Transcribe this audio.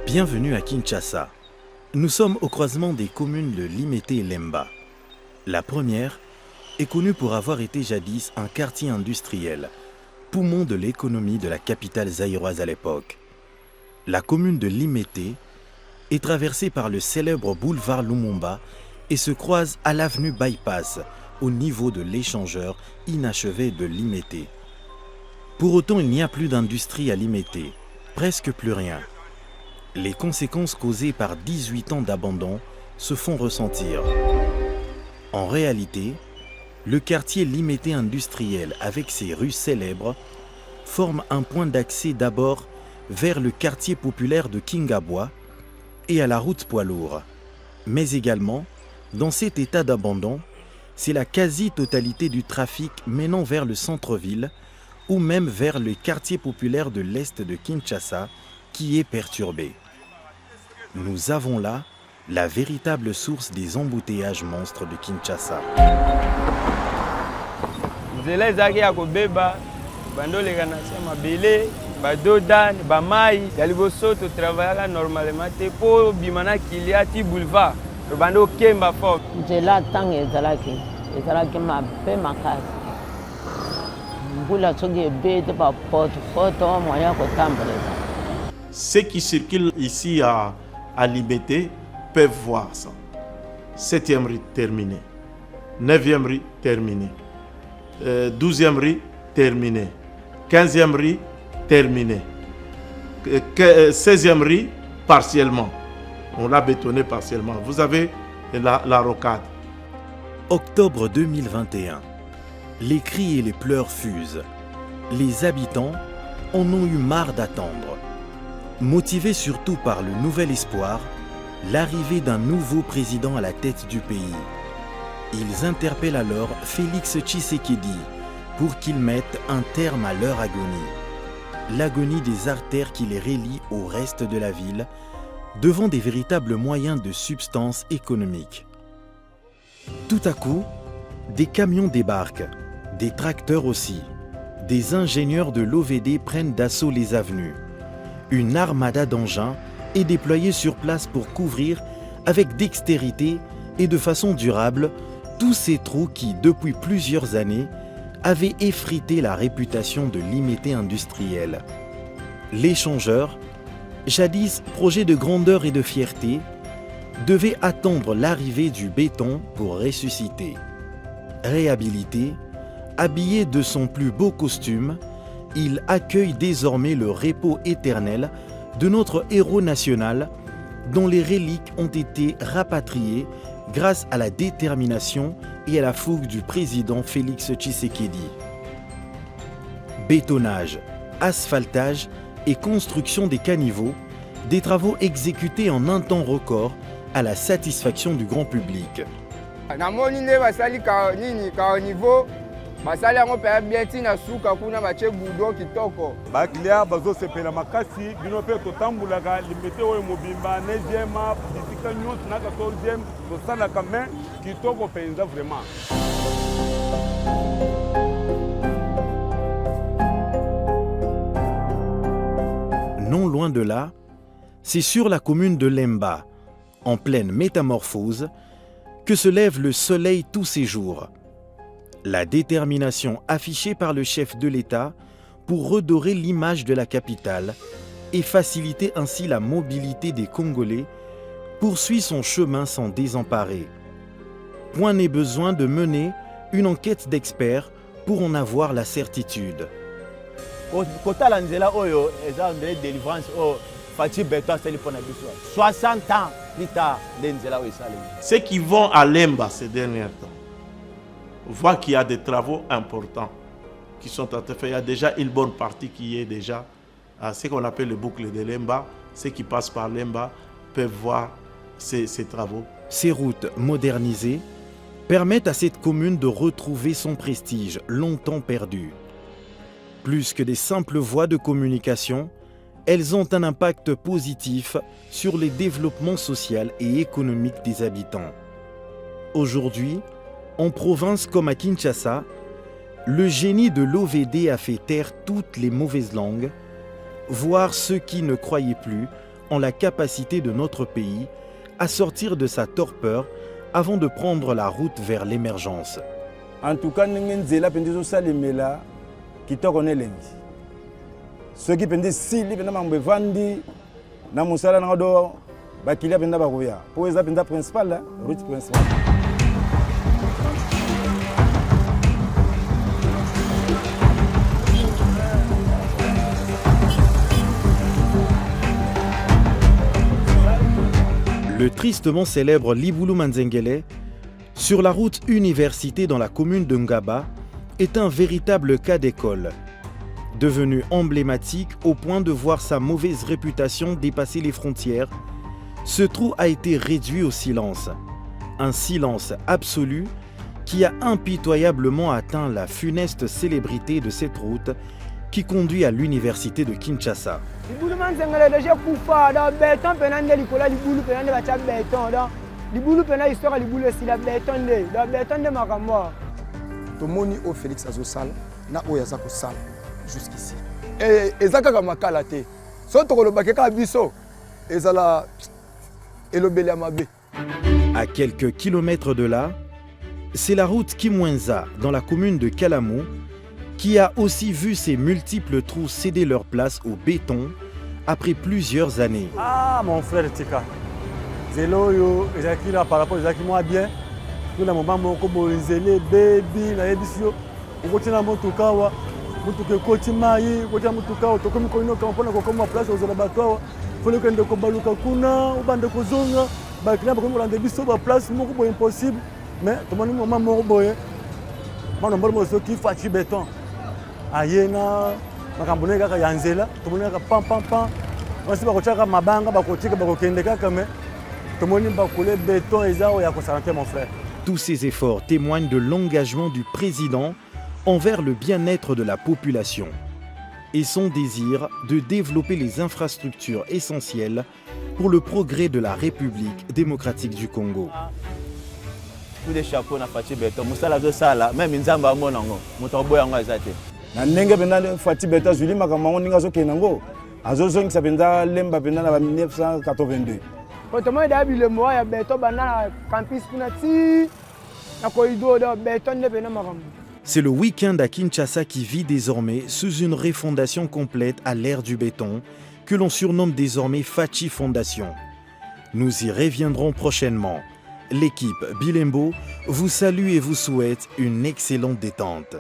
Bienvenue à Kinshasa. Nous sommes au croisement des communes de Limete et Lemba. La première est connue pour avoir été jadis un quartier industriel, poumon de l'économie de la capitale zaïroise à l'époque. La commune de Limete est traversée par le célèbre boulevard Lumumba et se croise à l'avenue Bypass, au niveau de l'échangeur inachevé de Limete. Pour autant, il n'y a plus d'industrie à Limete, presque plus rien. Les conséquences causées par 18 ans d'abandon se font ressentir. En réalité, le quartier Limete industriel avec ses rues célèbres forme un point d'accès d'abord vers le quartier populaire de Kingabwa et à la route poids lourd. Mais également, dans cet état d'abandon, c'est la quasi-totalité du trafic menant vers le centre-ville ou même vers le quartier populaire de l'est de Kinshasa qui est perturbé. Nous avons là la véritable source des embouteillages monstres de Kinshasa. Ceux qui circulent ici à Limete peuvent voir ça. 7e rue terminée, 9e rue terminée, 12e rue terminée, 15e rue terminée, 16e rue partiellement. On l'a bétonné partiellement. Vous avez la rocade. Octobre 2021. Les cris et les pleurs fusent. Les habitants en ont eu marre d'attendre. Motivés surtout par le nouvel espoir, l'arrivée d'un nouveau président à la tête du pays. Ils interpellent alors Félix Tshisekedi pour qu'il mette un terme à leur agonie. L'agonie des artères qui les relient au reste de la ville, devant des véritables moyens de substance économique. Tout à coup, des camions débarquent, des tracteurs aussi. Des ingénieurs de l'OVD prennent d'assaut les avenues. Une armada d'engins est déployée sur place pour couvrir avec dextérité et de façon durable tous ces trous qui, depuis plusieurs années, avaient effrité la réputation de Limete industriel. L'échangeur, jadis projet de grandeur et de fierté, devait attendre l'arrivée du béton pour ressusciter. Réhabilité, habillé de son plus beau costume, il accueille désormais le repos éternel de notre héros national dont les reliques ont été rapatriées grâce à la détermination et à la fougue du président Félix Tshisekedi. Bétonnage, asphaltage et construction des caniveaux, des travaux exécutés en un temps record à la satisfaction du grand public. Non loin de là, c'est sur la commune de Lemba, en pleine métamorphose, que se lève le soleil tous ces jours. La détermination affichée par le chef de l'État pour redorer l'image de la capitale et faciliter ainsi la mobilité des Congolais poursuit son chemin sans désemparer. Point n'est besoin de mener une enquête d'experts pour en avoir la certitude. 60 ans plus tard, Ceux qui vont à Lemba ces derniers temps voient qu'il y a des travaux importants qui sont en train de faire. Il y a déjà une bonne partie qui est déjà à ce qu'on appelle le boucle de Lemba. Ceux qui passent par Lemba peuvent voir ces travaux. Ces routes modernisées permettent à cette commune de retrouver son prestige longtemps perdu. Plus que des simples voies de communication, elles ont un impact positif sur le développement social et économique des habitants. Aujourd'hui, en province comme à Kinshasa, le génie de l'OVD a fait taire toutes les mauvaises langues, voire ceux qui ne croyaient plus en la capacité de notre pays à sortir de sa torpeur avant de prendre la route vers l'émergence. En tout cas, nous avons salimela kitoko nelengi. Ceux qui pendent si li pendant mambe vandi na musala na do bakilia pendant bakoya. Pour eza pendant principal route principale. Le tristement célèbre Libulu Manzengele, sur la route université dans la commune de Ngaba, est un véritable cas d'école. Devenu emblématique au point de voir sa mauvaise réputation dépasser les frontières, ce trou a été réduit au silence. Un silence absolu qui a impitoyablement atteint la funeste célébrité de cette route qui conduit à l'université de Kinshasa. Tomoni o Félix azosala na oyo aza kosala jusqu'ici. Et ezaka makala te. So tokolobake ka biso ezala elobeli amabe. À quelques kilomètres de là, c'est la route Kimwenza dans la commune de Kalamu qui a aussi vu ses multiples trous céder leur place au béton après plusieurs années. Ah mon frère Tika, zelo yo ezaki là par rapport ezaki moi bien. Nous na moment moko borizele baby na ebisio. Okotina motuka wa motuka koti mai, kotia motuka to komi ko inoka mpona ko koma place aux laboratoires. Fole kende ko baluka kuna ubande ko zonga, ba kina ba ko rande biso ba place moko bo impossible. Mais to moni moment moko boye. Bana mbolo so ki fachi béton. Ayena makambone kaka yanzela, to moni ka pam pam pam. Wasi ba ko chaka mabanga ba ko tika ba ko kende kaka mais to moni ba ko le béton ezao ya ko santé mon frère. Tous ces efforts témoignent de l'engagement du président envers le bien-être de la population et son désir de développer les infrastructures essentielles pour le progrès de la République démocratique du Congo. Tous les chapeaux na Fati Beton, musala zo sala, même nzamba monango, motobo yango ezate. Na ndenge pendant Fati Beton Julie makambo ninga zo kenango. Azo zongi sa pendant lemba pendant na 1982. Comment d'habitude le mois ya béton banana campus kunati na corridor de béton de benamaram. C'est le week-end à Kinshasa qui vit désormais sous une refondation complète à l'ère du béton que l'on surnomme désormais Fachi Fondation. Nous y reviendrons prochainement. L'équipe Bilembo vous salue et vous souhaite une excellente détente.